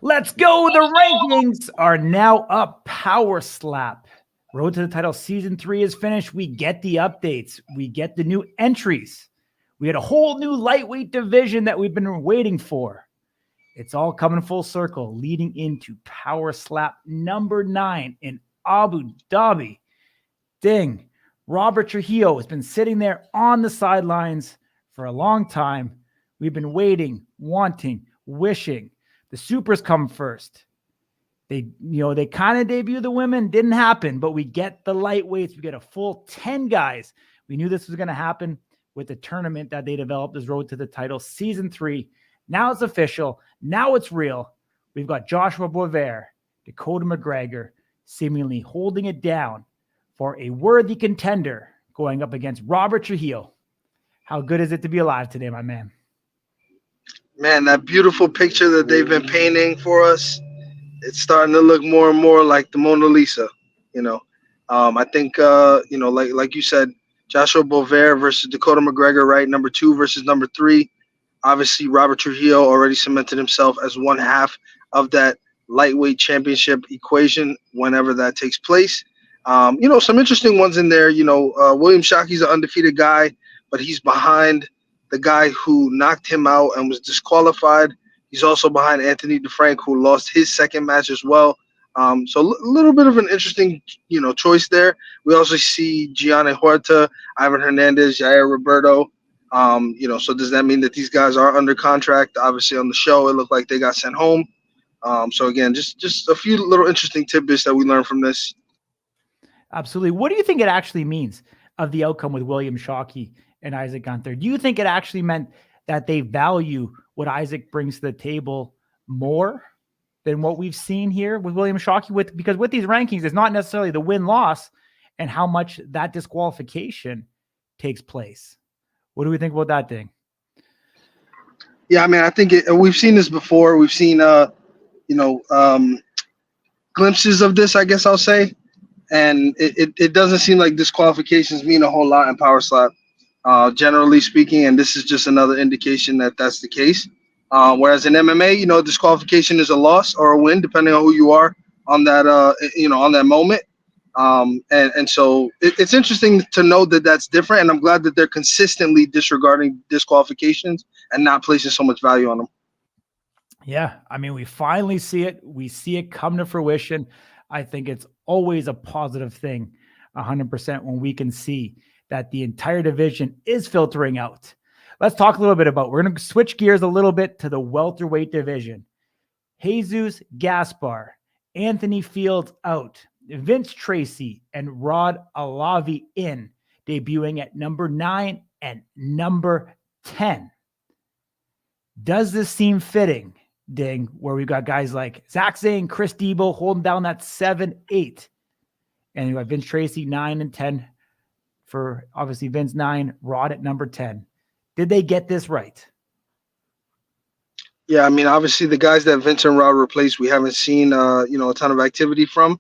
Let's go. The rankings are now up. Power slap. Road to the title season 3 is finished. We get the updates. We get the new entries. We had a whole new lightweight division that we've been waiting for. It's all coming full circle, leading into Power Slap number 9 in Abu Dhabi. Ding. Robert Trujillo has been sitting there on the sidelines for a long time. We've been waiting, wanting, wishing. The supers come first. They kind of debut the women. Didn't happen, but we get the lightweights. We get a full 10 guys. We knew this was going to happen with the tournament that they developed as Road to the Title Season 3. Now it's official. Now it's real. We've got Joshua Boisvert, Dakota McGregor, seemingly holding it down for a worthy contender going up against Robert Trujillo. How good is it to be alive today, my man? Man, that beautiful picture that they've been painting for us, it's starting to look more and more like the Mona Lisa. You know, I think like you said, Joshua Boisvert versus Dakota McGregor, right? Number 2 versus number 3. Obviously, Robert Trujillo already cemented himself as one half of that lightweight championship equation whenever that takes place. Some interesting ones in there. William Shocky's an undefeated guy, but he's behind the guy who knocked him out and was disqualified. He's also behind Anthony DeFrank, who lost his second match as well. So a little bit of an interesting, choice there. We also see Gianni Huerta, Ivan Hernandez, Jair Roberto. So does that mean that these guys are under contract? Obviously, on the show, it looked like they got sent home. So again, just a few little interesting tidbits that we learned from this. Absolutely. What do you think it actually means of the outcome with William Shockey and Isaac Gunther? Do you think it actually meant that they value what Isaac brings to the table more than what we've seen here with William Shockey? Because with these rankings, it's not necessarily the win-loss and how much that disqualification takes place. What do we think about that thing? Yeah, I mean, I think we've seen this before. We've seen, glimpses of this, I guess I'll say. And it doesn't seem like disqualifications mean a whole lot in Power Slap, generally speaking. And this is just another indication that that's the case. Whereas in MMA, disqualification is a loss or a win, depending on who you are on that, on that moment. And so it's interesting to know that that's different. And I'm glad that they're consistently disregarding disqualifications and not placing so much value on them. Yeah, I mean, we finally see it. We see it come to fruition. I think it's always a positive thing, 100%, when we can see that the entire division is filtering out. Let's talk a little bit about, we're going to switch gears a little bit to the welterweight division. Jesus Gaspar, Anthony Fields out, Vince Tracy and Rod Alavi in, debuting at number 9 and number 10. Does this seem fitting, Ding, where we've got guys like Zach Zane, Chris Debo holding down that 7-8. And you got Vince Tracy 9 and 10 for obviously Vince 9, Rod at number 10. Did they get this right? Yeah, I mean, obviously the guys that Vince and Rod replaced, we haven't seen, a ton of activity from.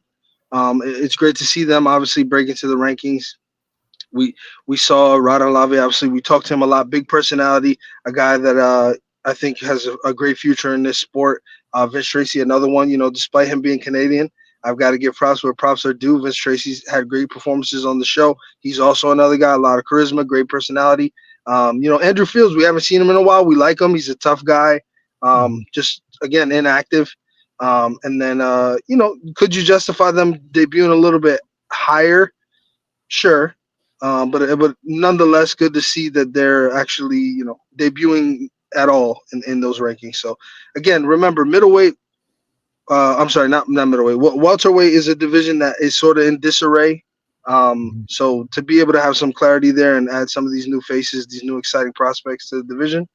It's great to see them obviously break into the rankings. We saw Rod Olave, obviously we talked to him a lot, big personality, a guy that I think has a great future in this sport. Vince Tracy, another one, despite him being Canadian, I've got to give props where props are due. Vince Tracy's had great performances on the show. He's also another guy, a lot of charisma, great personality. Andrew Fields, we haven't seen him in a while. We like him. He's a tough guy. Just, again, inactive. And then, could you justify them debuting a little bit higher? Sure. But nonetheless, good to see that they're actually, debuting at all in those rankings. So, again, remember, middleweight, I'm sorry, not middleweight. Welterweight is a division that is sort of in disarray. So to be able to have some clarity there and add some of these new faces, these new exciting prospects to the division,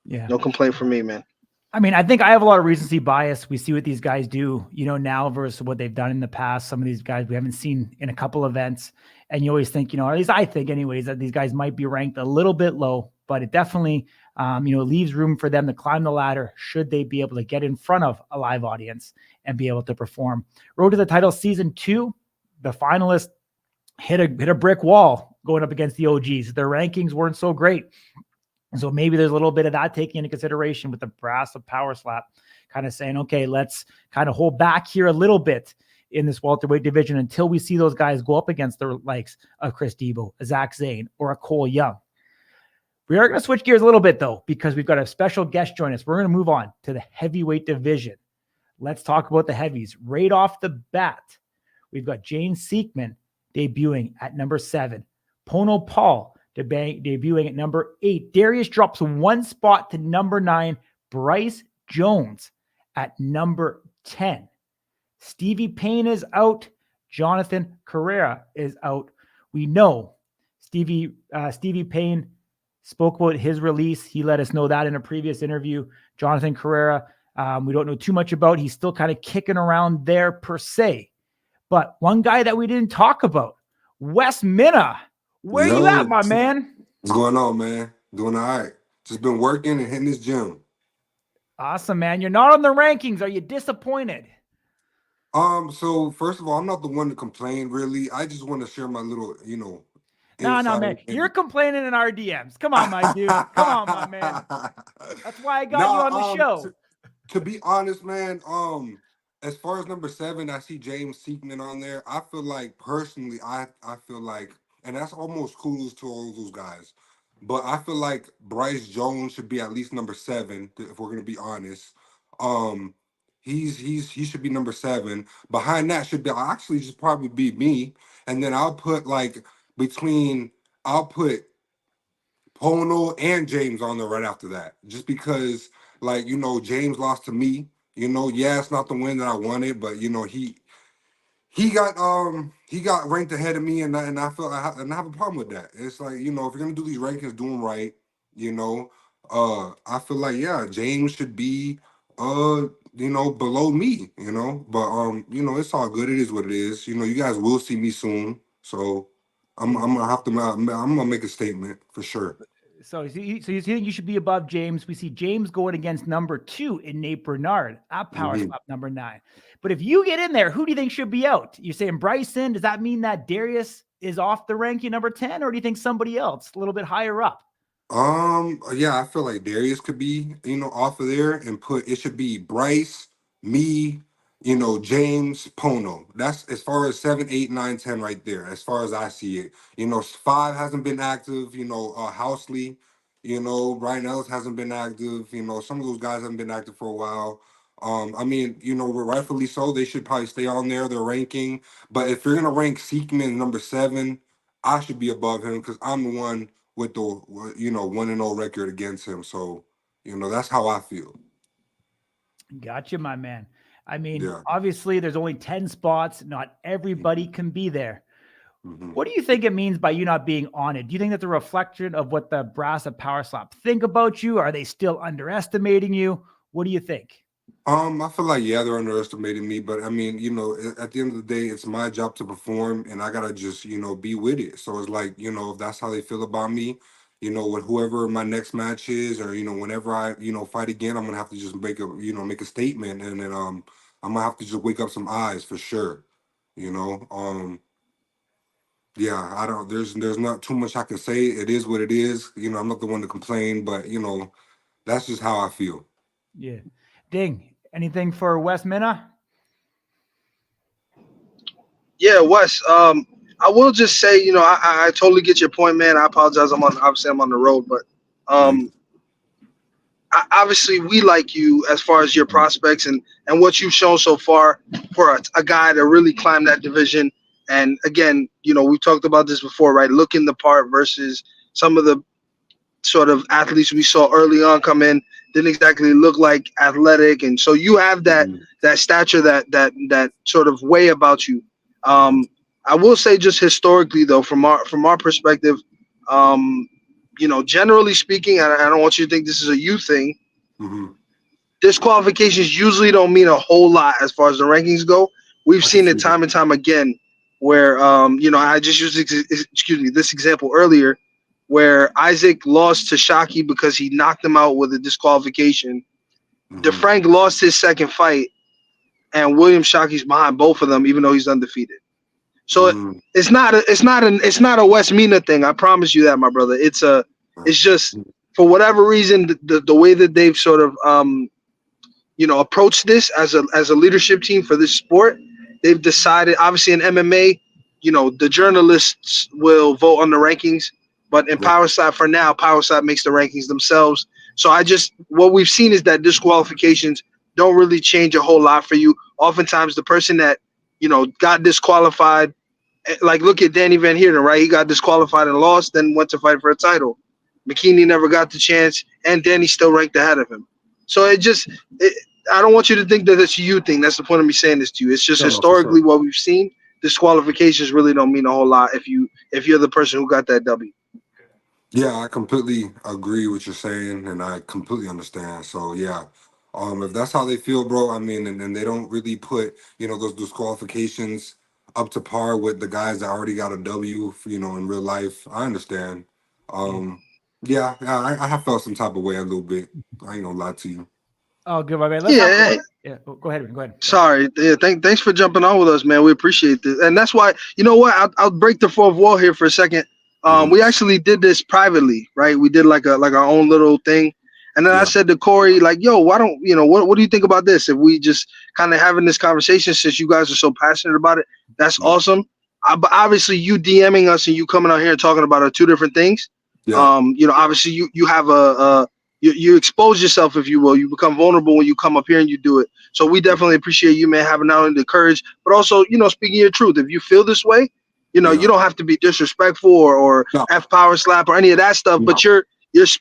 yeah, no complaint from me, man. I mean, I think I have a lot of recency bias. We see what these guys do, now versus what they've done in the past. Some of these guys we haven't seen in a couple events. And you always think, or at least I think anyways, that these guys might be ranked a little bit low, but it definitely, leaves room for them to climb the ladder should they be able to get in front of a live audience and be able to perform. Road to the Title Season 2, the finalists hit a brick wall going up against the OGs. Their rankings weren't so great. So maybe there's a little bit of that taking into consideration with the brass of power slap, kind of saying, okay, let's kind of hold back here a little bit in this welterweight division until we see those guys go up against the likes of Chris Debo, a Zach Zane, or a Cole Young. We are going to switch gears a little bit, though, because we've got a special guest join us. We're going to move on to the heavyweight division. Let's talk about the heavies. Right off the bat, we've got James Seekman debuting at number 7. Pono Paul debuting at number 8. Darius drops one spot to number 9. Bryce Jones at number 10. Stevie Payne is out. Jonathan Carrera is out. We know Stevie Payne spoke about his release. He let us know that in a previous interview. Jonathan Carrera, we don't know too much about. He's still kind of kicking around there per se. But one guy that we didn't talk about, Wes Minna. Where you at, my man? What's going on, man? Doing all right. Just been working and hitting this gym. Awesome, man. You're not on the rankings. Are you disappointed? So first of all, I'm not the one to complain, really. I just want to share my little, No, man. You're complaining in our DMs. Come on, my dude. Come on, my man. That's why I got you on the show. To be honest, man, as far as number 7, I see James Seekman on there. I feel like personally, I feel like, and that's almost kudos to all those guys. But I feel like Bryce Jones should be at least number 7, if we're gonna be honest. He should be number 7. Behind that should be actually just probably be me. And then I'll put Pono and James on there right after that. Just because James lost to me. Yeah, it's not the win that I wanted, but he got ranked ahead of me, and I have a problem with that. It's like, if you're gonna do these rankings, do them right. I feel like, yeah, James should be below me, but it's all good. It is what it is. You guys will see me soon, so I'm gonna make a statement for sure. So you think you should be above James? We see James going against number 2 in Nate Bernard at power slap number 9. But if you get in there, who do you think should be out? You're saying Bryson? Does that mean that Darius is off the ranking number 10, or do you think somebody else a little bit higher up? Yeah, I feel like Darius could be, off of there, and it should be Bryce, me, James, Pono. That's as far as 7, 8, 9, 10 right there, as far as I see it. 5 hasn't been active, Housley, Ryan Ellis hasn't been active, some of those guys haven't been active for a while. Rightfully so, they should probably stay on there, their ranking. But if you're gonna rank Seekman number 7, I should be above him because I'm the one with the 1-0 record against him. So, that's how I feel. Gotcha, my man. Obviously there's only 10 spots. Not everybody can be there. Mm-hmm. What do you think it means by you not being on it? Do you think that's a reflection of what the brass of Power Slap think about you? Are they still underestimating you? What do you think? I feel like, yeah, they're underestimating me, but at the end of the day, it's my job to perform, and I gotta just, be with it. So it's like, if that's how they feel about me, with whoever my next match is, or whenever I, fight again, I'm gonna have to just make a statement, and then I'm gonna have to just wake up some eyes for sure. Yeah, I don't. There's not too much I can say. It is what it is. I'm not the one to complain, but that's just how I feel. Yeah. Ding. Anything for Wes Minna? Yeah, Wes. I will just say, I totally get your point, man. I apologize. I'm on the road, but obviously we like you as far as your prospects and what you've shown so far for a guy to really climb that division. And again, we've talked about this before, right? Looking the part versus some of the sort of athletes we saw early on come in, didn't exactly look like athletic. And so you have that stature, that sort of way about you. I will say, just historically though, from our perspective, generally speaking, and I don't want you to think this is a you thing. Mm-hmm. Disqualifications usually don't mean a whole lot as far as the rankings go. We've seen it time and time again where, I just used, this example earlier, where Isaac lost to Shockey because he knocked him out with a disqualification. Mm-hmm. DeFrank lost his second fight, and William Shockey's behind both of them, even though he's undefeated. So it's not a Wes Mina thing. I promise you that, my brother. It's just for whatever reason, the way that they've sort of approached this as a leadership team for this sport, they've decided. Obviously, in MMA, the journalists will vote on the rankings, but in Right. Power Slap for now, Power Slap makes the rankings themselves. So what we've seen is that disqualifications don't really change a whole lot for you. Oftentimes, the person that got disqualified, like look at Danny Van Heerden, right? He got disqualified and lost, then went to fight for a title. McKinney never got the chance, and Danny still ranked ahead of him. So I don't want you to think that it's a you thing. That's the point of me saying this to you. It's just No, no, for historically sure. what we've seen. Disqualifications really don't mean a whole lot if you're the person who got that W. Yeah, I completely agree with what you're saying, and I completely understand. So yeah, if that's how they feel, bro, I mean, and they don't really put those disqualifications up to par with the guys that already got a W, in real life. I understand. Yeah. Yeah, I have felt some type of way a little bit. I ain't gonna lie to you. Oh, good, my man. Let's have Yeah, yeah. Go ahead, man. Go ahead. sorry. Yeah, thanks for jumping on with us, man. We appreciate this, and that's why you know what I'll break the fourth wall here for a second. Hmm. We actually did this privately, right? We did like our own little thing, and then I Yeah, said to Corey, like, "Yo, why don't what do you think about this? If we just kind of having this conversation, since you guys are so passionate about it, that's yeah, awesome. But obviously, you DMing us and you coming out here and talking about are two different things. yeah. Obviously, you have you expose yourself, if you will. You become vulnerable when you come up here and you do it. So we definitely appreciate you, man, having not only the courage, but also, speaking your truth. If you feel this way, you Yeah. don't have to be disrespectful or No, F power slap or any of that stuff, but no.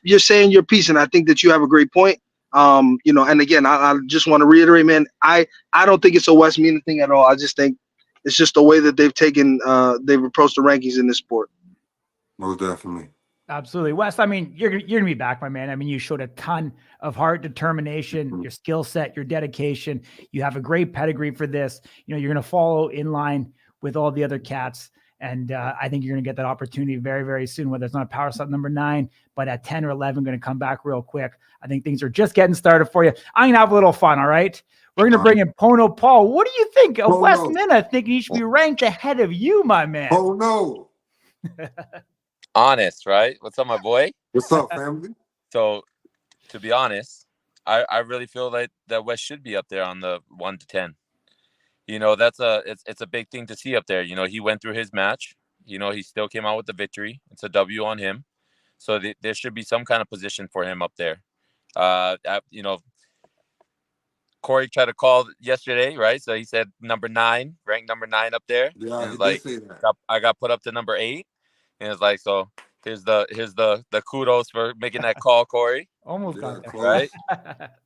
you're saying your piece, and I think that you have a great point. And again, I just want to reiterate, man, I don't think it's a West Meaning thing at all. I just think it's just the way that they've approached the rankings in this sport. Most definitely. Absolutely, Wes. I mean, you're gonna be back, my man. I mean, you showed a ton of heart, determination, Mhm. your skill set, your dedication. You have a great pedigree for this. You're gonna follow in line with all the other cats, and I think you're gonna get that opportunity very, very soon. Whether it's not Power Slap number 9, but at 10 or 11, going to come back real quick. I think things are just getting started for you. I'm gonna have a little fun. All right. We're gonna bring in Pono Paul. What do you think of Oh Wes no! Minna thinking he should be ranked ahead of you, my man? Oh no! Honest, right? What's up, my boy? What's up, family? So, to be honest, I really feel like that West should be up there on the 1 to 10. That's it's a big thing to see up there. He went through his match. He still came out with the victory. It's a W on him. So there should be some kind of position for him up there. Uh, I- you know, Corey tried to call yesterday, right? So he said number 9, ranked number 9 up there, Yeah, and he it's did like say that. I got put up to number 8, and it's like so. Here's the kudos for making that call, Corey. Almost Yeah, got Right? close.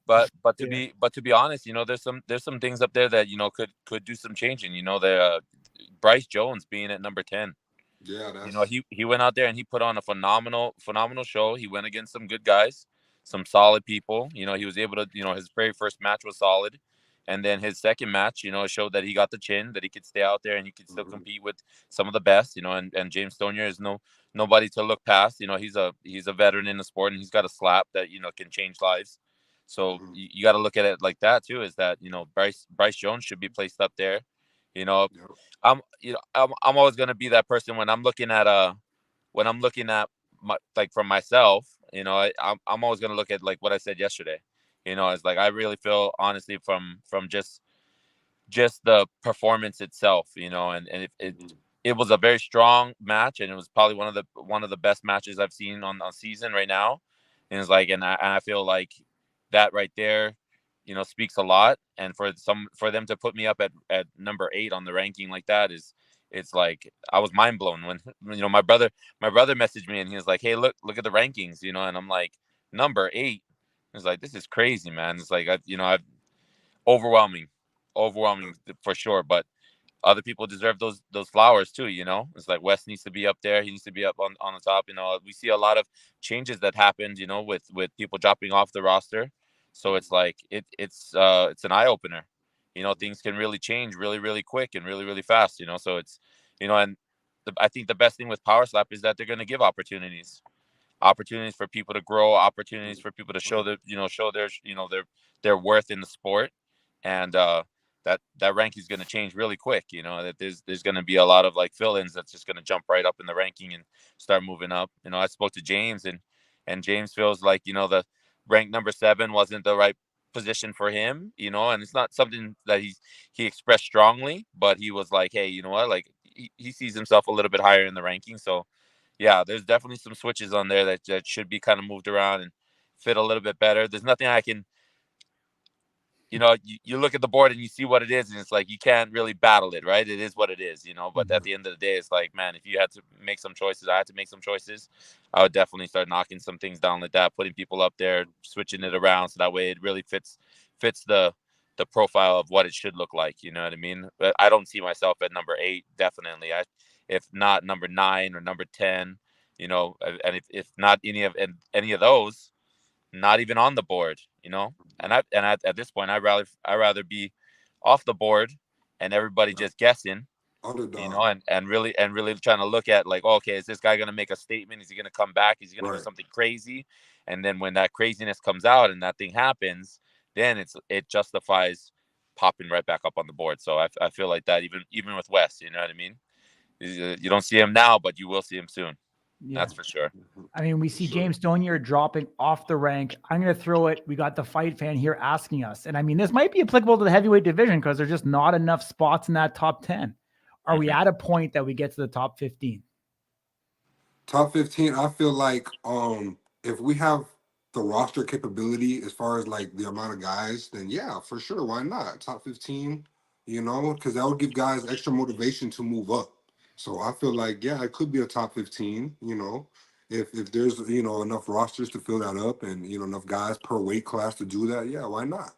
there. But to Yeah. be honest, there's some things up there that could do some changing. The Bryce Jones being at number 10. Yeah, that's He went out there and he put on a phenomenal show. He went against some good guys, some solid people. He was able to, his very first match was solid. And then his second match, showed that he got the chin, that he could stay out there and he could still mhm, compete with some of the best, and James Stonier is nobody to look past. He's a veteran in the sport and he's got a slap that, can change lives. So mhm, you got to look at it like that too, is that, Bryce Jones should be placed up there. You know, yep, I'm always gonna be that person when I'm looking at like from myself, I'm always gonna look at like what I said yesterday. It's like I really feel honestly from just the performance itself, and mhm, it was a very strong match, and it was probably one of the best matches I've seen on season right now. And it's like, and I feel like that right there, speaks a lot. And for them to put me up at number 8 on the ranking like that it's like I was mind blown when my brother messaged me and he was like, "Hey, look at the rankings," and I'm like, number 8. It's like, this is crazy, man. It's like I've overwhelming, overwhelming for sure. But other people deserve those flowers too. It's like West needs to be up there. He needs to be up on the top. We see a lot of changes that happened. With people dropping off the roster. So mhm, it's like it's an eye opener. Things can really change really really quick and really really fast. So it's and I think the best thing with Power Slap is that they're going to give opportunities for people to grow, opportunities mhm, for people to show right, their show their worth in the sport, and that ranking is going to change really quick. That there's going to be a lot of like fill-ins that's just going to jump right up in the ranking and start moving up. I spoke to James and and James feels like, the ranked number 7 wasn't the right position for him, and it's not something that he expressed strongly, but he was like, hey, you know what, like he sees himself a little bit higher in the ranking. So yeah, there's definitely some switches on there that should be kind of moved around and fit a little bit better. There's nothing I can, you look at the board and you see what it is, and it's like you can't really battle it, right? It is what it is, But at the end of the day, it's like, man, if you had to make some choices, I had to make some choices. I would definitely start knocking some things down like that, putting people up there, switching it around, so that way it really fits the profile of what it should look like. You know what I mean? But I don't see myself at number 8, definitely. If not number 9 or number 10, and if not any of those, not even on the board, And at this point, I'd rather be off the board and everybody just guessing, Underdog. and really trying to look at like, okay, is this guy gonna make a statement? Is he gonna come back? Is he gonna do Right. something crazy? And then when that craziness comes out and that thing happens, then it justifies popping right back up on the board. So I feel like that even with West, you know what I mean? You don't see him now, but you will see him soon. Yeah. That's for sure. I mean, we see James Stonier dropping off the rank. I'm going to throw it. We got the fight fan here asking us. And I mean, this might be applicable to the heavyweight division because there's just not enough spots in that top 10. Are we at a point that we get to the top 15? Top 15, I feel like if we have the roster capability as far as like the amount of guys, then yeah, for sure, why not? Top 15, because that would give guys extra motivation to move up. So I feel like, yeah, it could be a top 15, if there's, enough rosters to fill that up and, enough guys per weight class to do that, yeah, why not?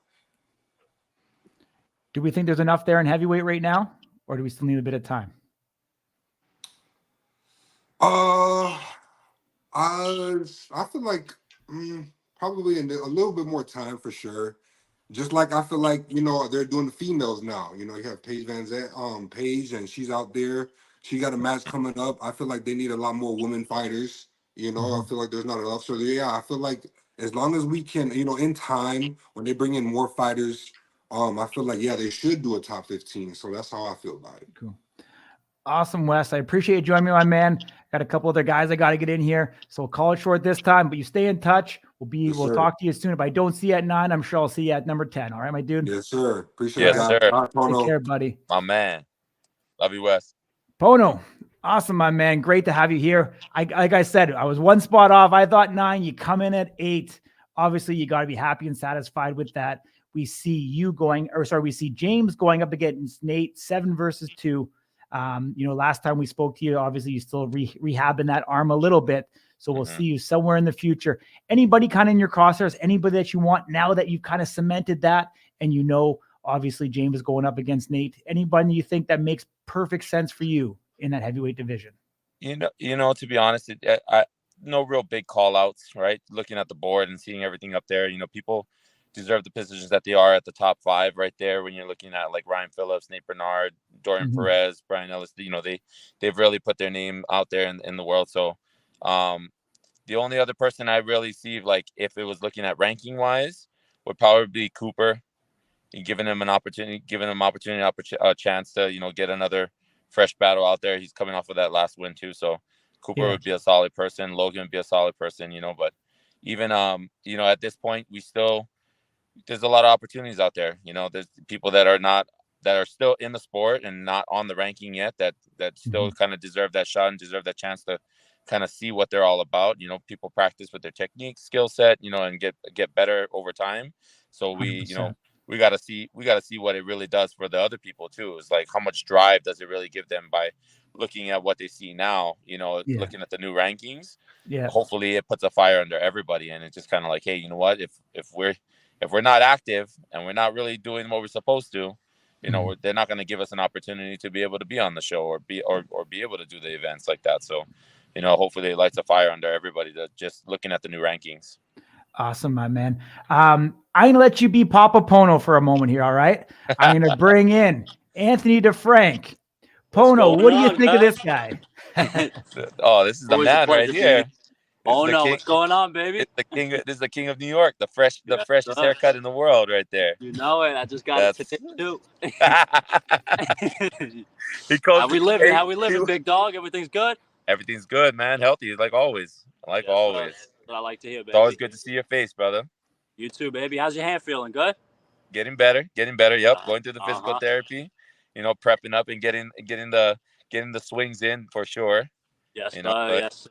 Do we think there's enough there in heavyweight right now, or do we still need a bit of time? I feel like probably a little bit more time for sure. Just like I feel like they're doing the females now. You have Paige Van Zandt, Paige, and she's out there. She got a match coming up. I feel like they need a lot more women fighters. I feel like there's not enough. So yeah, I feel like as long as we can, in time when they bring in more fighters, I feel like yeah, they should do a top 15. So that's how I feel about it. Cool. Awesome, Wes. I appreciate you joining me, my man. Got a couple other guys I got to get in here, so we'll call it short this time. But you stay in touch. We'll talk to you soon. If I don't see you at 9, I'm sure I'll see you at number 10. All right, my dude. Yes, sir. Appreciate it. Yes, sir. All right, Take care, buddy. My man. Love you, Wes. Pono. Awesome, my man. Great to have you here. Like I said, I was one spot off. I thought 9. You come in at 8. Obviously, you got to be happy and satisfied with that. We see James going up against Nate, 7 versus 2. Last time we spoke to you, obviously you still rehabbing that arm a little bit. So we'll see you somewhere in the future. Anybody kind of in your crosshairs, anybody that you want now that you've kind of cemented that, and obviously James is going up against Nate. Anybody you think that makes perfect sense for you in that heavyweight division? To be honest, no real big call outs, right? Looking at the board and seeing everything up there, people deserve the positions that they are at the top 5 right there. When you're looking at like Ryan Phillips, Nate Bernard, Dorian Perez, Brian Ellis, they've really put their name out there in the world. So the only other person I really see, like if it was looking at ranking wise, would probably be Cooper. Giving him a chance to get another fresh battle out there. He's coming off of that last win too, so Cooper would be a solid person. Logan would be a solid person, but even at this point there's a lot of opportunities out there. There's people that are still in the sport and not on the ranking yet that still kind of deserve that shot and deserve that chance to kind of see what they're all about. People practice with their technique, skill set, and get better over time. So we 100%. we got to see what it really does for the other people too. It's like, how much drive does it really give them by looking at what they see now, looking at the new rankings. Hopefully it puts a fire under everybody, and it's just kind of like, hey, you know what, if we're not active and we're not really doing what we're supposed to, they're not going to give us an opportunity to be able to be on the show or be able to do the events like that. So, hopefully it lights a fire under everybody to just looking at the new rankings. Awesome, my man. I'm going to let you be Papa Pono for a moment here, all right? I'm going to bring in Anthony DeFrank. Pono, what do you think of this guy? Oh, this is the man right here. What's going on, baby? This is the king of New York, the freshest haircut in the world right there. You know it. I just got it today too. How we living, big dog? Everything's good? Everything's good, man. Healthy, like always. Always. what I like to hear, baby. It's always good to see your face, brother. You too, baby. How's your hand feeling? Good? Getting better. Yep. Going through the physical therapy, prepping up and getting the swings in for sure. Yes, But yes.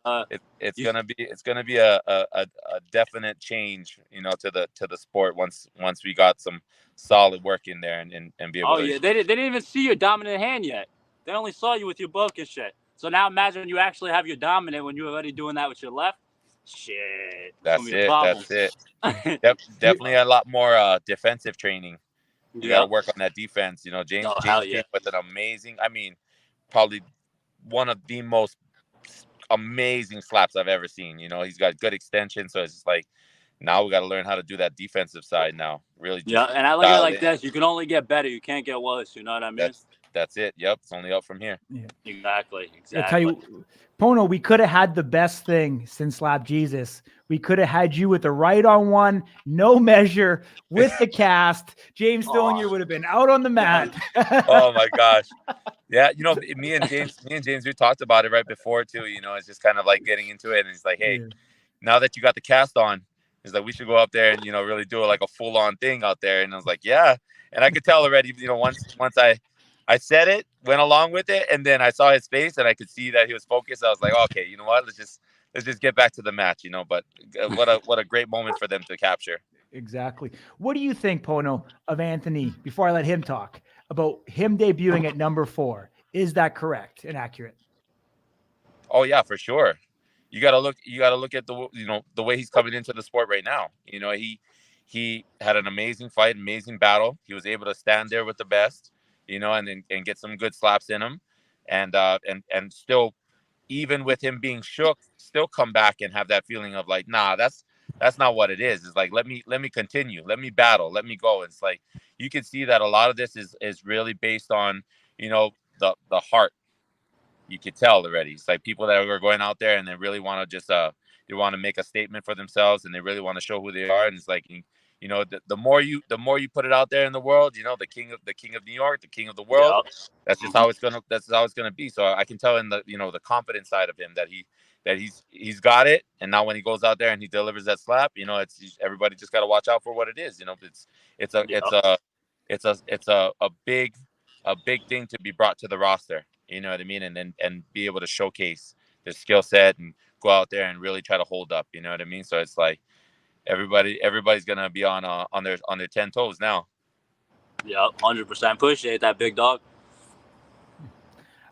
it's gonna be a definite change, to the sport once we got some solid work in there and be able Oh to. yeah, they didn't even see your dominant hand yet. They only saw you with your broken shit. So now imagine when you actually have your dominant when you're already doing that with your left. Shit, That's it. That's it. Definitely a lot more defensive training. You got to work on that defense. James came with an amazing. I mean, probably one of the most amazing slaps I've ever seen. He's got good extension, so it's just like now we got to learn how to do that defensive side now. Really, and I look at it like this: you can only get better, you can't get worse. You know what I mean? That's it. Yep, it's only up from here. Yeah. Exactly. I'll tell you, Pono, we could have had the best thing since Slap Jesus. We could have had you with the right on one, no measure, with the cast. James Stillinger would have been out on the mat. Oh my gosh. Yeah, me and James, we talked about it right before too. It's just kind of like getting into it, and it's like, hey, now that you got the cast on, it's like we should go up there and really do like a full on thing out there. And I was like, yeah, and I could tell already. Once I said it, went along with it, and then I saw his face and I could see that he was focused. I was like, okay, you know what? Let's just get back to the match. But what a great moment for them to capture. Exactly. What do you think, Pono, of Anthony? Before I let him talk about him debuting at number 4, is that correct and accurate? Oh yeah, for sure. You got to look at the way he's coming into the sport right now. He had an amazing fight, amazing battle. He was able to stand there with the best, and get some good slaps in him, and still, even with him being shook, still come back and have that feeling of like, nah, that's not what it is. It's like, let me continue, let me battle, let me go. It's like you can see that a lot of this is really based on the heart. You could tell already. It's like people that are going out there and they really want to just they want to make a statement for themselves and they really want to show who they are. And it's like the more you put it out there in the world, the king of New York, the king of the world. Yep. That's just how it's gonna be. So I can tell in the the confident side of him that he's got it. And now when he goes out there and he delivers that slap, it's everybody just got to watch out for what it is. It's a big thing to be brought to the roster. You know what I mean? And be able to showcase their skill set and go out there and really try to hold up. You know what I mean? So it's like everybody's gonna be on their 10 toes now. Yep, 100%. Appreciate that, big dog.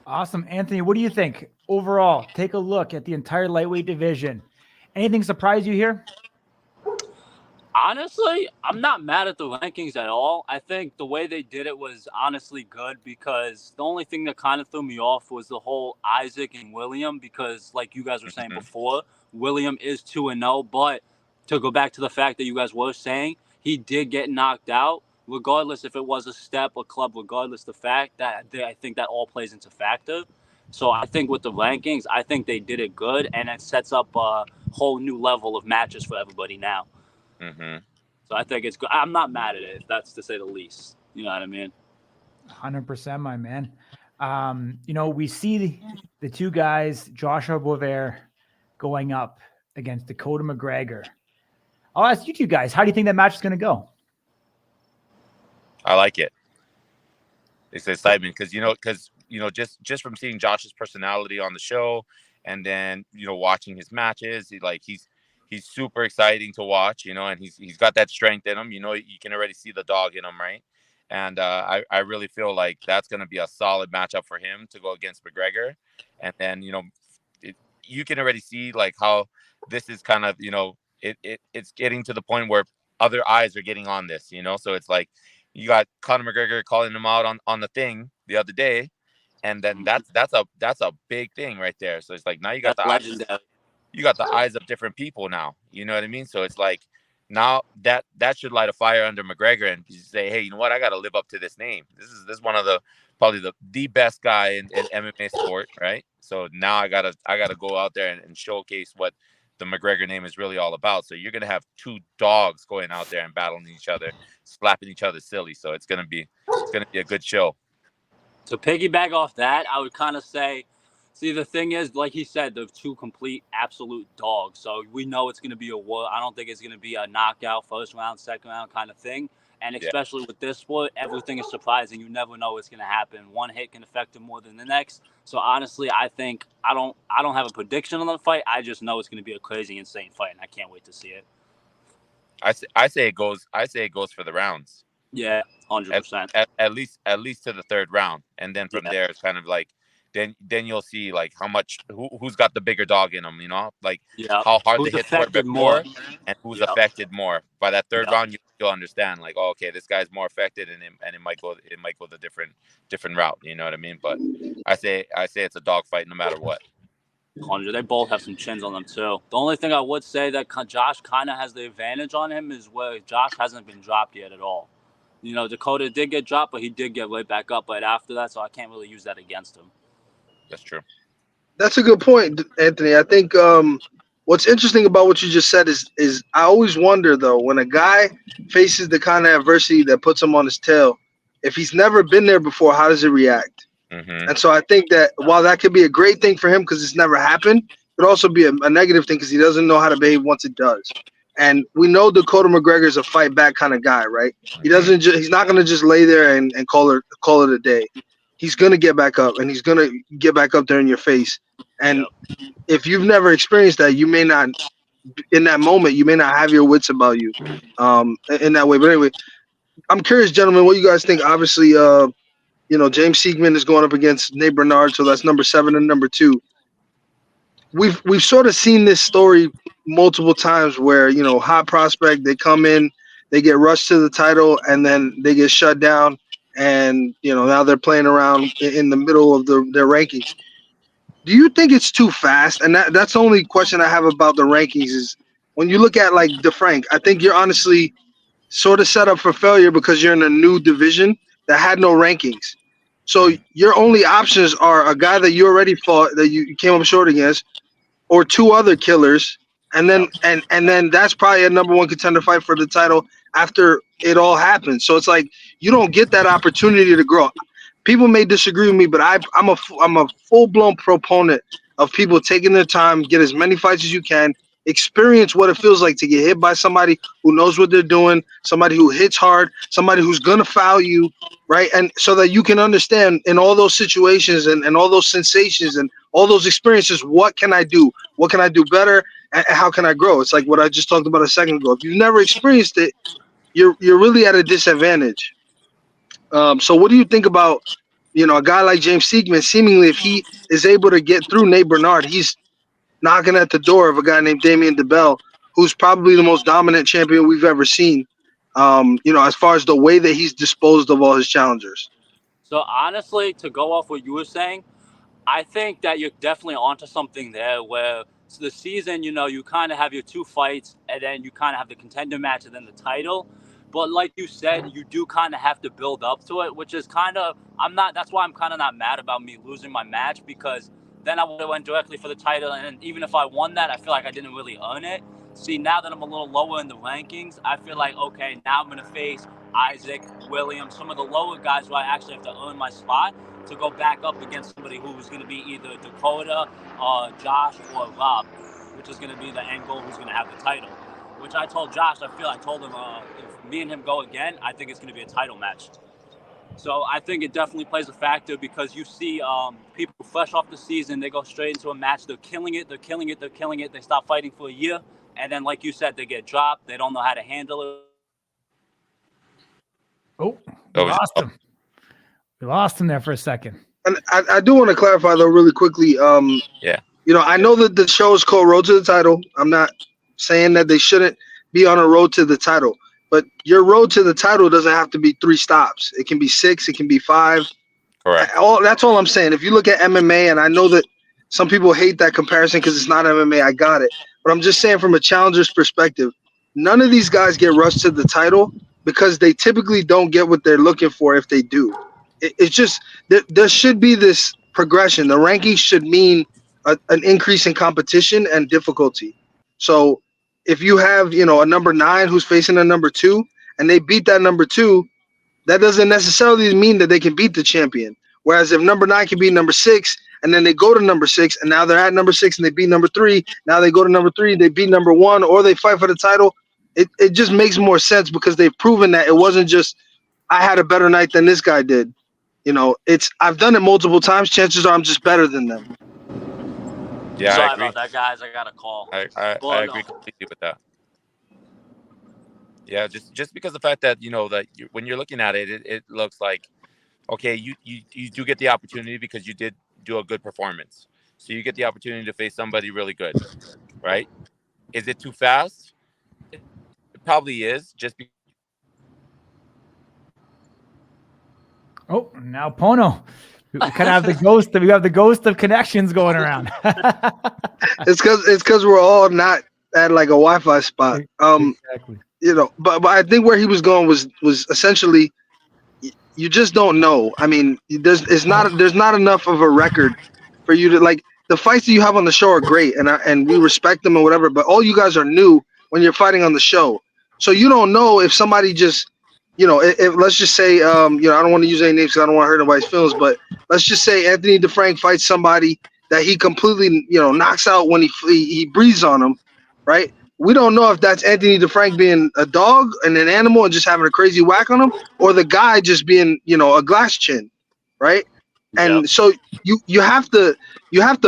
Awesome, Anthony. What do you think overall? Take a look at the entire lightweight division. Anything surprise you here? Honestly, I'm not mad at the rankings at all. I think the way they did it was honestly good because the only thing that kind of threw me off was the whole Isaac and William because, like you guys were saying before, William is 2-0. But to go back to the fact that you guys were saying, he did get knocked out. Regardless if it was a step or club, regardless the fact that I think that all plays into factor. So I think with the rankings, I think they did it good, and it sets up a whole new level of matches for everybody now. Mm-hmm. So I think it's good. I'm not mad at it, if that's to say the least. You know what I mean? 100%, my man. We see the two guys, Joshua Boisvert, going up against Dakota McGregor. I'll ask you two guys, how do you think that match is going to go? I like it. It's excitement because just from seeing Josh's personality on the show, and then watching his matches, he's super exciting to watch. And he's got that strength in him. You can already see the dog in him, right? And I really feel like that's going to be a solid matchup for him to go against McGregor. And then you can already see like how this is kind of it's getting to the point where other eyes are getting on this. So it's like you got Conor McGregor calling him out on the thing the other day, and then that's a big thing right there. So it's like now you got the eyes of different people now. You know what I mean? So it's like now that should light a fire under McGregor and say, hey, you know what? I got to live up to this name. This is one of probably the best guy in MMA sport, right? So now I gotta go out there and showcase what the McGregor name is really all about. So you're gonna have two dogs going out there and battling each other, slapping each other silly. So it's gonna be a good show. To piggyback off that, I would kind of say See, the thing is, like he said, they're two complete absolute dogs. So we know it's going to be a war. I don't think it's going to be a knockout, first round, second round kind of thing. And Yeah. especially with this sport, everything is surprising. You never know what's going to happen. One hit can affect him more than the next. So honestly, I think I don't have a prediction on the fight. I just know it's going to be a crazy, insane fight, and I can't wait to see it. I say it goes. I say it goes for the rounds. Yeah, 100%. At least to the third round, and then from there it's kind of like then you'll see like how much who's got the bigger dog in them, like how hard Who's the hits were affected before more? and who's Yep. affected more. By that third Yep. round, you'll understand like, oh, okay, this guy's more affected, and it might go the different route. You know what I mean? But I say it's a dog fight no matter what. 100. They both have some chins on them too. The only thing I would say that Josh kind of has the advantage on him is where Josh hasn't been dropped yet at all. Dakota did get dropped, but he did get right back up right after that, so I can't really use that against him. That's true. That's a good point, Anthony. I think what's interesting about what you just said is I always wonder though, when a guy faces the kind of adversity that puts him on his tail, if he's never been there before, how does he react? Mm-hmm. And so I think that while that could be a great thing for him because it's never happened, it could also be a negative thing because he doesn't know how to behave once it does. And we know Dakota McGregor is a fight back kind of guy, right? He doesn't. He's not going to just lay there and call it a day. He's going to get back up, and he's going to get back up there in your face. And if you've never experienced that, you may not, in that moment, you may not have your wits about you, in that way. But anyway, I'm curious, gentlemen, what you guys think. Obviously, James Siegman is going up against Nate Bernard, so that's number 7 and number 2. We've sort of seen this story multiple times where, hot prospect, they come in, they get rushed to the title, and then they get shut down, and now they're playing around in the middle of their rankings. Do you think it's too fast? And that's the only question I have about the rankings is when you look at like DeFrank, I think you're honestly sort of set up for failure because you're in a new division that had no rankings. So your only options are a guy that you already fought that you came up short against, or 2 other killers, and then and then that's probably a number 1 contender fight for the title after it all happens. So it's like you don't get that opportunity to grow. People may disagree with me, but I'm a full-blown proponent of people taking their time, get as many fights as you can, experience what it feels like to get hit by somebody who knows what they're doing, somebody who hits hard, somebody who's going to foul you, right? And so that you can understand in all those situations and all those sensations and all those experiences, what can I do? What can I do better? And how can I grow? It's like what I just talked about a second ago. If you've never experienced it, you're really at a disadvantage. So what do you think about, a guy like James Siegman? Seemingly, if he is able to get through Nate Bernard, he's knocking at the door of a guy named Damian DeBell, who's probably the most dominant champion we've ever seen, as far as the way that he's disposed of all his challengers. So honestly, to go off what you were saying, I think that you're definitely onto something there where the season, you kind of have your 2 fights and then you kind of have the contender match and then the title. But like you said, you do kind of have to build up to it, which is that's why I'm kind of not mad about me losing my match, because then I would have went directly for the title. And even if I won that, I feel like I didn't really earn it. See, now that I'm a little lower in the rankings, I feel like, okay, now I'm going to face Isaac, Williams, some of the lower guys where I actually have to earn my spot to go back up against somebody who's going to be either Dakota, Josh, or Rob, which is going to be the end goal, who's going to have the title. Which I told Josh, I told him if me and him go again, I think it's going to be a title match. So I think it definitely plays a factor because you see people fresh off the season, they go straight into a match, they're killing it, they stop fighting for a year, and then like you said, they get dropped, they don't know how to handle it. Oh, we lost him. We lost him there for a second. And I do want to clarify though really quickly. I know that the show is called Road to the Title. I'm not saying that they shouldn't be on a road to the title, but your road to the title doesn't have to be 3 stops. It can be 6, it can be 5. Correct. That's all I'm saying. If you look at MMA, and I know that some people hate that comparison because it's not MMA, I got it. But I'm just saying from a challenger's perspective, none of these guys get rushed to the title because they typically don't get what they're looking for if they do. It's just there should be this progression. The rankings should mean an increase in competition and difficulty. So if you have, a number 9 who's facing a number 2 and they beat that number 2, that doesn't necessarily mean that they can beat the champion. Whereas if number 9 can beat number 6 and then they go to number 6, and now they're at number 6 and they beat number 3. Now they go to number 3, they beat number 1, or they fight for the title. It just makes more sense because they've proven that it wasn't just I had a better night than this guy did. I've done it multiple times. Chances are I'm just better than them. Yeah, Sorry I agree. about that, guys. I got a call. I agree completely with that. Yeah, just because the fact that that when you're looking at it, it looks like okay, you do get the opportunity because you did do a good performance, so you get the opportunity to face somebody really good, right? Is it too fast? It probably is. Just because. Oh, now Pono. We kind of have the ghost. We have the ghost of connections going around. It's because we're all not at like a Wi-Fi spot. Exactly. But I think where he was going was essentially you just don't know. I mean, there's not enough of a record for you to like. The fights that you have on the show are great, and we respect them and whatever. But all you guys are new when you're fighting on the show, so you don't know if somebody just, if let's just say, I don't want to use any names because I don't want to hurt anybody's feelings, but let's just say Anthony DeFrank fights somebody that he completely, knocks out when he breathes on him, right? We don't know if that's Anthony DeFrank being a dog and an animal and just having a crazy whack on him, or the guy just being, a glass chin, right? And Yep. so you have to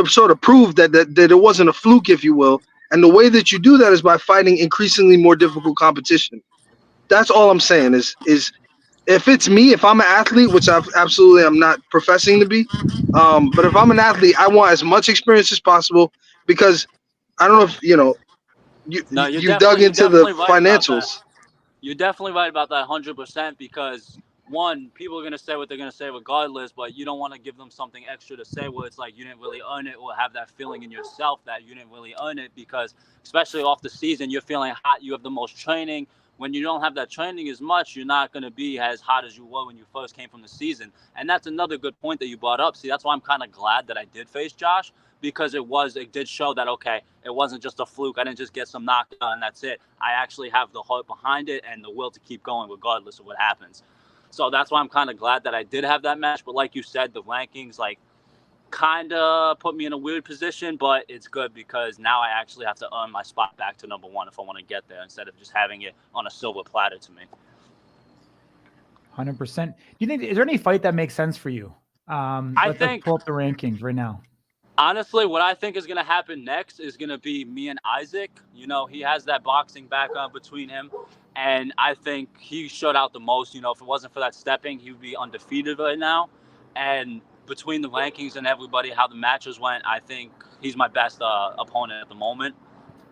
sort of prove that it wasn't a fluke, if you will. And the way that you do that is by fighting increasingly more difficult competition. That's all I'm saying is if it's me, if I'm an athlete, which I'm not professing to be, but if I'm an athlete, I want as much experience as possible because I don't know if you dug into the financials. You're definitely right about that 100% because one, people are going to say what they're going to say regardless, but you don't want to give them something extra to say where it's like you didn't really earn it or have that feeling in yourself that you didn't really earn it because especially off the season, you're feeling hot, you have the most training. When you don't have that training as much, you're not going to be as hot as you were when you first came from the season. And that's another good point that you brought up. See, that's why I'm kind of glad that I did face Josh because it did show that, okay, it wasn't just a fluke. I didn't just get some knockdown and that's it. I actually have the heart behind it and the will to keep going regardless of what happens. So that's why I'm kind of glad that I did have that match. But like you said, the rankings kind of put me in a weird position, but it's good because now I actually have to earn my spot back to number 1 if I want to get there instead of just having it on a silver platter to me. 100%. Do you think, is there any fight that makes sense for you? Let's pull up the rankings right now. Honestly, what I think is going to happen next is going to be me and Isaac. He has that boxing background between him, and I think he showed out the most. If it wasn't for that stepping, he would be undefeated right now. And between the rankings and everybody, how the matches went, I think he's my best opponent at the moment.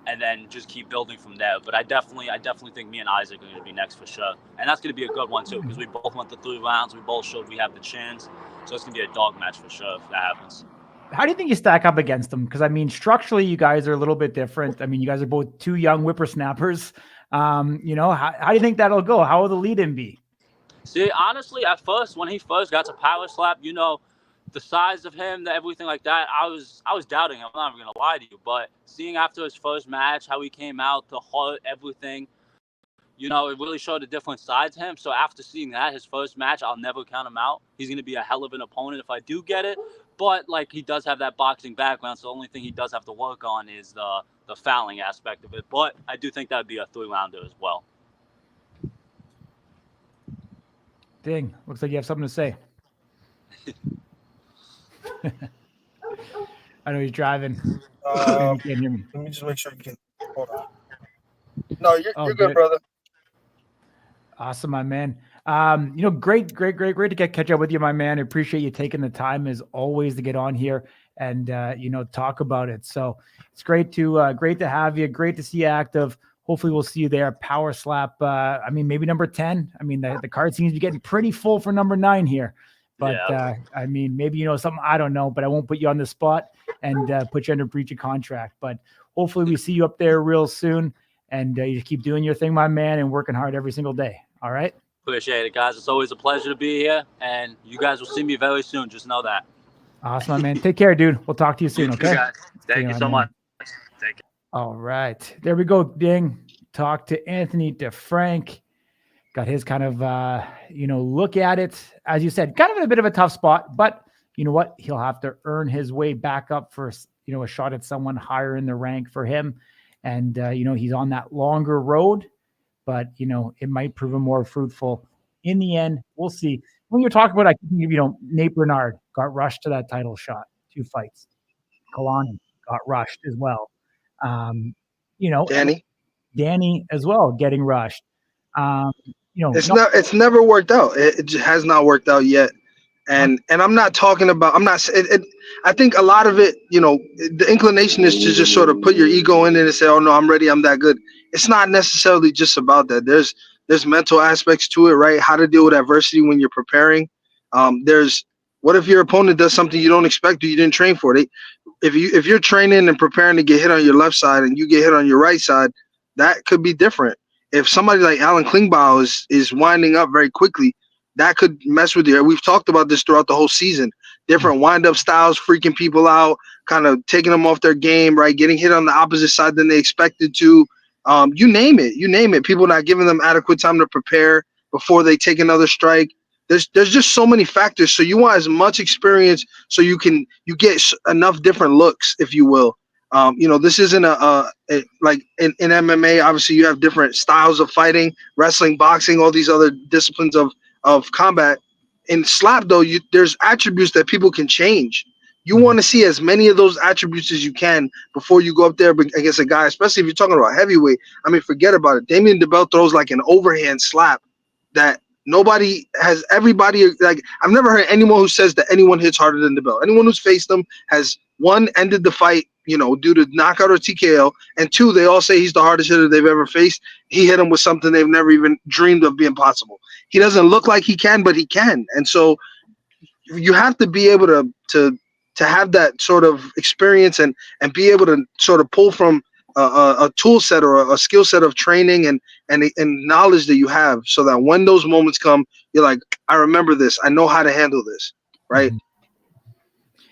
And then just keep building from there. But I definitely think me and Isaac are going to be next for sure. And that's going to be a good one, too, because we both went the 3 rounds. We both showed we have the chance. So it's going to be a dog match for sure if that happens. How do you think you stack up against them? Because, I mean, structurally, you guys are a little bit different. I mean, you guys are both 2 young whippersnappers. How do you think that'll go? How will the lead-in be? See, honestly, at first, when he first got to Power Slap, the size of him, everything like that, I was doubting him. I'm not even going to lie to you. But seeing after his first match, how he came out, the heart, everything, it really showed a different side to him. So after seeing that, his first match, I'll never count him out. He's going to be a hell of an opponent if I do get it. But, he does have that boxing background, so the only thing he does have to work on is the fouling aspect of it. But I do think that would be a 3-rounder as well. Ding. Looks like you have something to say. I know he's driving. You can't hear me. Let me just make sure you can. Hold on. No, you're good, brother. Awesome, my man. Great to catch up with you, my man. I appreciate you taking the time as always to get on here and talk about it. So it's great to have you. Great to see you active. Hopefully we'll see you there. Power Slap. Maybe number 10. I mean, the card seems to be getting pretty full for number 9 here. But yeah. Maybe something I don't know, but I won't put you on the spot and put you under breach of contract. But hopefully we see you up there real soon. And you keep doing your thing, my man, and working hard every single day. All right? Appreciate it, guys. It's always a pleasure to be here. And you guys will see me very soon. Just know that. Awesome, my man. Take care, dude. We'll talk to you soon, okay? Thank you so much. Take care. All right. There we go, Ding. Talk to Anthony DeFrank. Got his kind of, look at it. As you said, kind of in a bit of a tough spot. But, you know what? He'll have to earn his way back up for, a shot at someone higher in the rank for him. And, he's on that longer road, but, it might prove more fruitful in the end. We'll see. When you're talking about, I think, Nate Bernard got rushed to that title shot, 2 fights. Kalani got rushed as well. Danny as well getting rushed. It's never worked out. It just has not worked out yet. And I'm not talking about. I think a lot of it, the inclination is to just sort of put your ego in it and say, "Oh no, I'm ready. I'm that good." It's not necessarily just about that. There's mental aspects to it, right? How to deal with adversity when you're preparing. There's what if your opponent does something you don't expect or you didn't train for? If you're training and preparing to get hit on your left side and you get hit on your right side, that could be different. If somebody like Alan Klingbeil is winding up very quickly, that could mess with you. We've talked about this throughout the whole season. Different wind-up styles, freaking people out, kind of taking them off their game, right? Getting hit on the opposite side than they expected to. You name it. People not giving them adequate time to prepare before they take another strike. There's just so many factors. So you want as much experience so you get enough different looks, if you will. This isn't like in MMA. Obviously, you have different styles of fighting, wrestling, boxing, all these other disciplines of combat. In slap, though, there's attributes that people can change. You want to see as many of those attributes as you can before you go up there against a guy, especially if you're talking about heavyweight. I mean, forget about it. Damian DeBell throws like an overhand slap that everybody, like, I've never heard anyone who says that anyone hits harder than DeBell. Anyone who's faced him has, one, ended the fight, due to knockout or TKO, and two, they all say he's the hardest hitter they've ever faced. He hit him with something they've never even dreamed of being possible. He doesn't look like he can, but he can. And so you have to be able to have that sort of experience and be able to sort of pull from a tool set or a skill set of training and knowledge that you have, so that when those moments come, you're like, I remember this. I know how to handle this, right?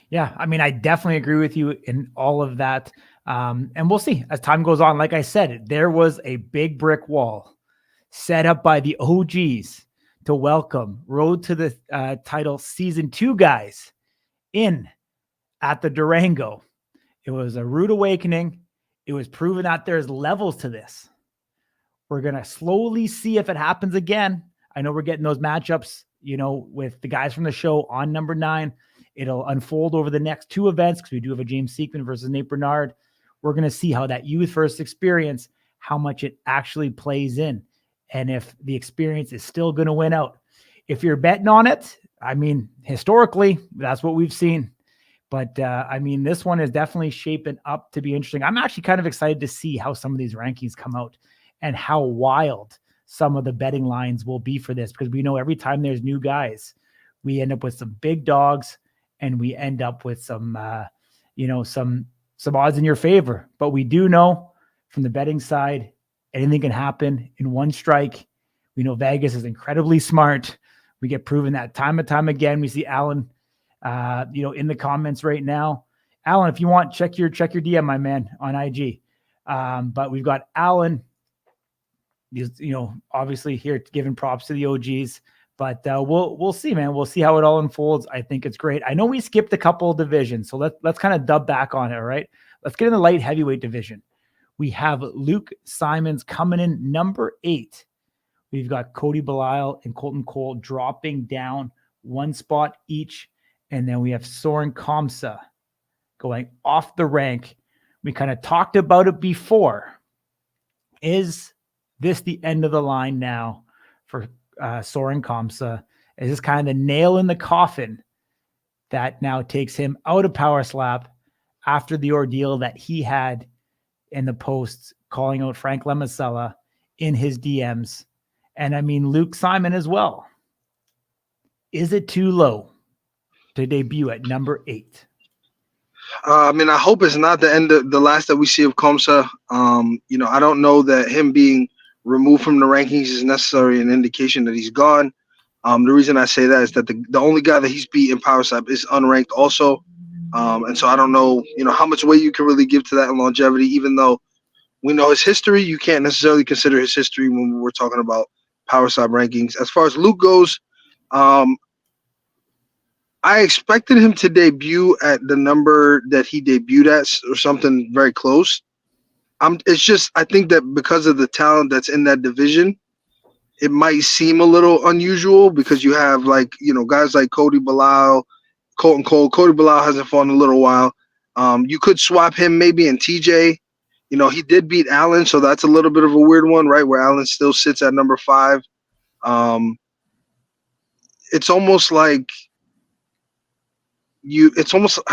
Yeah, I mean, I definitely agree with you in all of that. And we'll see as time goes on. Like I said, there was a big brick wall set up by the OGs to welcome Road to the Title Season 2 guys in at the Durango. It was a rude awakening. It was proven that there's levels to this. We're going to slowly see if it happens again. I know we're getting those matchups, with the guys from the show on number 9. It'll unfold over the next 2 events because we do have a James Seekman versus Nate Bernard. We're going to see how that youth first experience, how much it actually plays in, and if the experience is still going to win out. If you're betting on it, I mean, historically, that's what we've seen. But, this one is definitely shaping up to be interesting. I'm actually kind of excited to see how some of these rankings come out and how wild some of the betting lines will be for this, because we know every time there's new guys, we end up with some big dogs and we end up with some odds in your favor. But we do know from the betting side, anything can happen in one strike. We know Vegas is incredibly smart. We get proven that time and time again. We see Alan, in the comments right now. Alan, if you want, check your DM, my man, on IG. But we've got Alan, obviously here giving props to the OGs. But we'll see, man. We'll see how it all unfolds. I think it's great. I know we skipped a couple of divisions, so let's kind of dub back on it, all right? Let's get in the light heavyweight division. We have Luke Simons coming in number 8. We've got Cody Belial and Colton Cole dropping down 1 spot each. And then we have Soren Kamsa going off the rank. We kind of talked about it before. Is this the end of the line now for Soren Kamsa? Is this kind of the nail in the coffin that now takes him out of Power Slap after the ordeal that he had in the posts calling out Frank Lemasella in his DMs? And I mean, Luke Simon as well. Is it too low to debut at number 8? I hope it's not the last that we see of Kamsa. I don't know that him being removed from the rankings is necessarily an indication that he's gone. The reason I say that is that the only guy that he's beat in Power Slap is unranked also. And so I don't know, how much weight you can really give to that in longevity, even though we know his history. You can't necessarily consider his history when we're talking about Power Slap rankings. As far as Luke goes, I expected him to debut at the number that he debuted at, or something very close. It's just I think that because of the talent that's in that division, it might seem a little unusual because you have guys like Cody Bilal, Colton Cole. Cody Bilal hasn't fought in a little while. You could swap him maybe in TJ. He did beat Allen, so that's a little bit of a weird one, right? Where Allen still sits at number 5. It's almost like I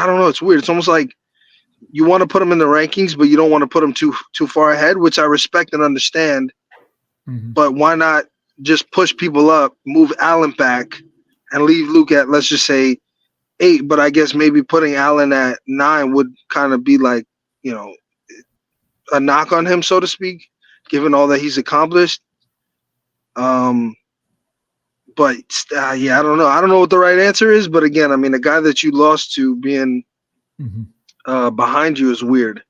don't know. It's weird. It's almost like you want to put him in the rankings, but you don't want to put him too far ahead, which I respect and understand. Mm-hmm. But why not just push people up, move Allen back, and leave Luke at, let's just say, 8? But I guess maybe putting Allen at 9 would kind of be like, a knock on him, so to speak, given all that he's accomplished. But yeah, I don't know. I don't know what the right answer is. But again, I mean, a guy that you lost to being behind you is weird.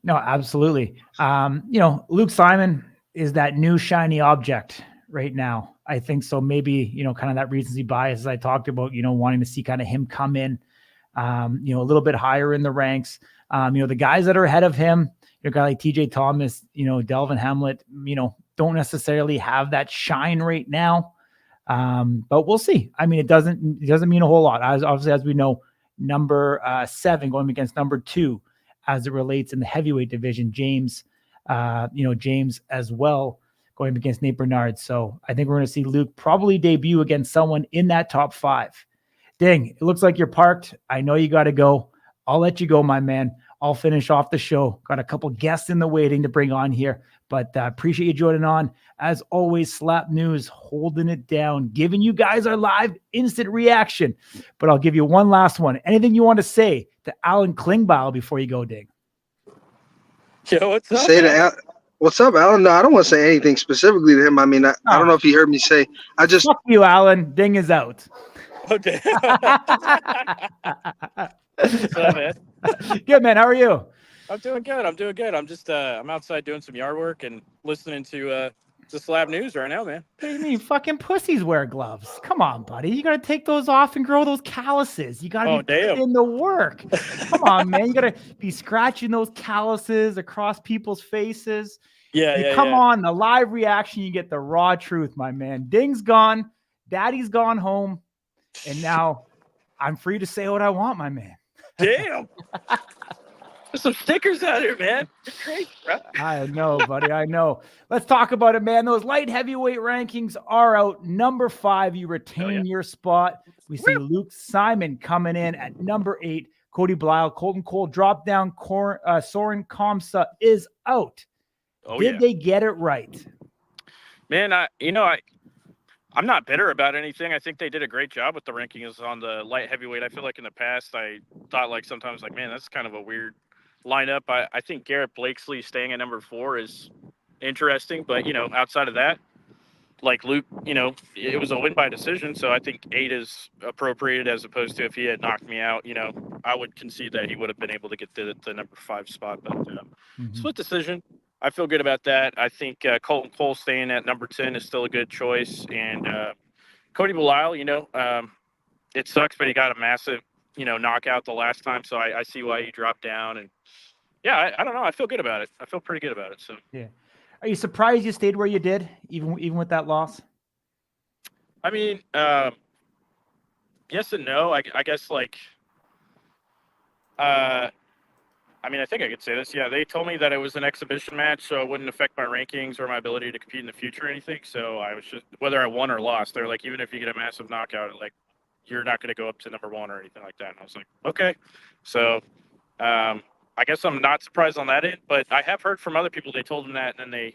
No, absolutely. Luke Simon is that new shiny object right now. I think so. Maybe, kind of that recency bias as I talked about, wanting to see kind of him come in, a little bit higher in the ranks. The guys that are ahead of him, a guy like TJ Thomas, Delvin Hamlet, don't necessarily have that shine right now. But we'll see. I mean, it doesn't mean a whole lot. Obviously, as we know, number 7 going against number 2 as it relates in the heavyweight division, James as well going against Nate Bernard. So I think we're going to see Luke probably debut against someone in that top 5. Ding, it looks like you're parked. I know you got to go. I'll let you go, my man. I'll finish off the show. Got a couple guests in the waiting to bring on here, but appreciate you joining on. As always, Slap News holding it down, giving you guys our live instant reaction. But I'll give you one last one. Anything you want to say to Alan Klingbeil before you go, Dig? Yo, what's up? What's up, Alan? No, I don't want to say anything specifically to him. I mean, I don't know if he heard me say. Fuck you, Alan. Ding is out. Okay. What's up, man? Good, man. How are you? I'm doing good. I'm just I'm outside doing some yard work and listening to Slap News right now, man. What do you mean? Fucking pussies wear gloves. Come on, buddy. You got to take those off and grow those calluses. You got to be in the work. Come on, man. You got to be scratching those calluses across people's faces. Come on. The live reaction, you get the raw truth, my man. Ding's gone. Daddy's gone home. And now I'm free to say what I want, my man. Damn. There's some stickers out here, man. You're crazy, bro. I know, buddy. I know. Let's talk about it, man. Those light heavyweight rankings are out. Number 5, you retain your spot. We see Luke Simon coming in at number 8. Cody Bilal, Colton Cole drop down. Soren Kamsa is out. Did they get it right? Man, I'm not bitter about anything. I think they did a great job with the rankings on the light heavyweight. I feel like in the past, I thought sometimes man, that's kind of a weird lineup. I think Garrett Blakesley staying at number 4 is interesting, but outside of that, Luke, it was a win by decision, so I think 8 is appropriate as opposed to if he had knocked me out. I would concede that he would have been able to get the number 5 spot, but split decision. I feel good about that. I think Colton Cole staying at number 10 is still a good choice, and Cody Bilal, it sucks, but he got a massive knockout the last time, so I see why he dropped down. And I don't know, I feel good about it. I feel pretty good about it. So are you surprised you stayed where you did, even with that loss? I mean, yes and no. I guess I mean, I think I could say this. Yeah, they told me that it was an exhibition match, so it wouldn't affect my rankings or my ability to compete in the future or anything. So I was just, whether I won or lost, they're like, even if you get a massive knockout, you're not going to go up to number 1 or anything like that. And I was like, okay. So I guess I'm not surprised on that end, but I have heard from other people, they told them that, and then they,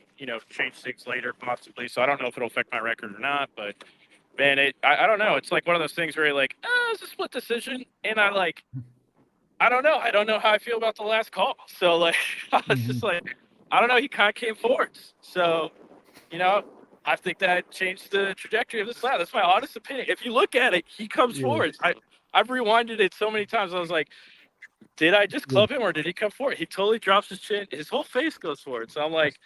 changed things later possibly. So I don't know if it'll affect my record or not, but man, I don't know. It's like one of those things where you're like, it's a split decision. And I don't know. I don't know how I feel about the last call. So I was just I don't know. He kind of came forward. So, I think that changed the trajectory of this lap. That's my honest opinion. If you look at it, he comes forward. I've rewinded it so many times. I was like, did I just club him or did he come forward? He totally drops his chin. His whole face goes forward. So I'm like,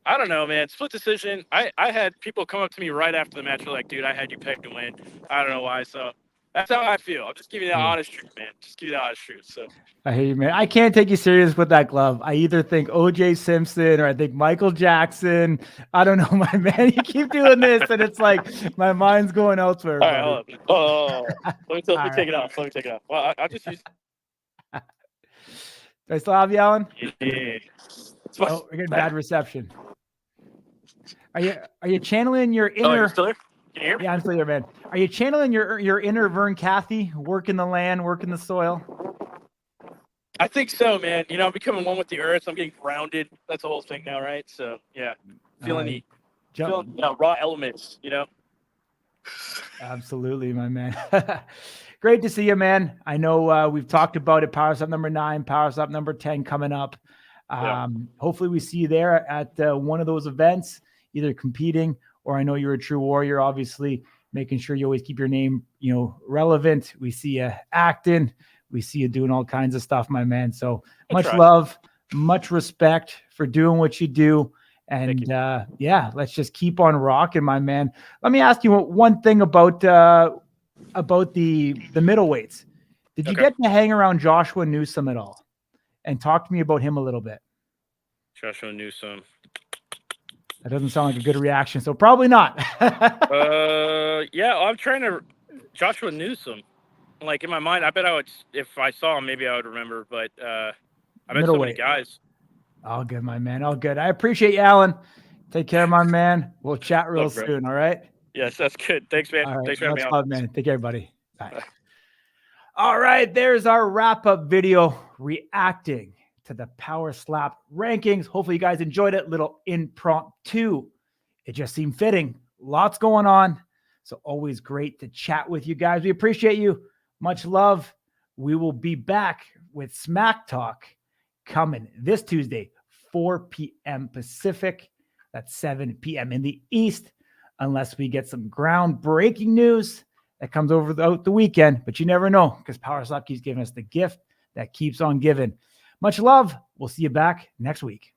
I don't know, man. Split decision. I had people come up to me right after the match. They're like, dude, I had you pegged to win. I don't know why. So That's how I feel. I'm just giving you the Yeah. honest truth, man. Just give you the honest truth. So I hear you, man. I can't take you serious with that glove. I either think O.J. Simpson or I think Michael Jackson. I don't know, my man. You keep doing this, and it's like my mind's going elsewhere. all right, hold Buddy. on. Oh, let me All take it off. Let me take it off. Well, I'll just use. Do I still have you, Alan? Yeah. It's my- Oh, we're getting bad reception. Are you channeling your Oh, inner? you're still there? Can you hear me? Yeah, I'm still here, man. Are you channeling your inner Vern Cathy, working the land, working the soil? I think so, man. You know, I'm becoming one with the earth. I'm getting grounded. That's the whole thing now, right? So yeah, feeling the feeling, raw elements. You know. Absolutely, my man. Great to see you, man. I know we've talked about it. Power Stop number 9, Power Stop number 10 coming up. Hopefully we see you there at one of those events, either competing or I know you're a true warrior, obviously making sure you always keep your name, relevant. We see you acting. We see you doing all kinds of stuff, my man. So much love, much respect for doing what you do. And let's just keep on rocking, my man. Let me ask you one thing about the middleweights. Did you get to hang around Joshua Newsom at all? And talk to me about him a little bit. Joshua Newsom. That doesn't sound like a good reaction, so probably not. Yeah, I'm trying to Joshua Newsom. Like in my mind, I bet I would, if I saw him, maybe I would remember. But I bet so many guys. All good, my man. All good. I appreciate you, Alan. Take care, my man. We'll chat real soon. All right. Yes, that's good. Thanks, man. All right. Thanks for having me on, man. Take care, buddy. Bye. All right. There's our wrap-up video reacting to the Power Slap rankings. Hopefully you guys enjoyed it. Little impromptu. It just seemed fitting. Lots going on. So always great to chat with you guys. We appreciate you. Much love. We will be back with Smack Talk coming this Tuesday, 4 p.m. Pacific. That's 7 p.m. in the East, unless we get some groundbreaking news that comes over the weekend. But you never know, because Power Slap keeps giving us the gift that keeps on giving. Much love. We'll see you back next week.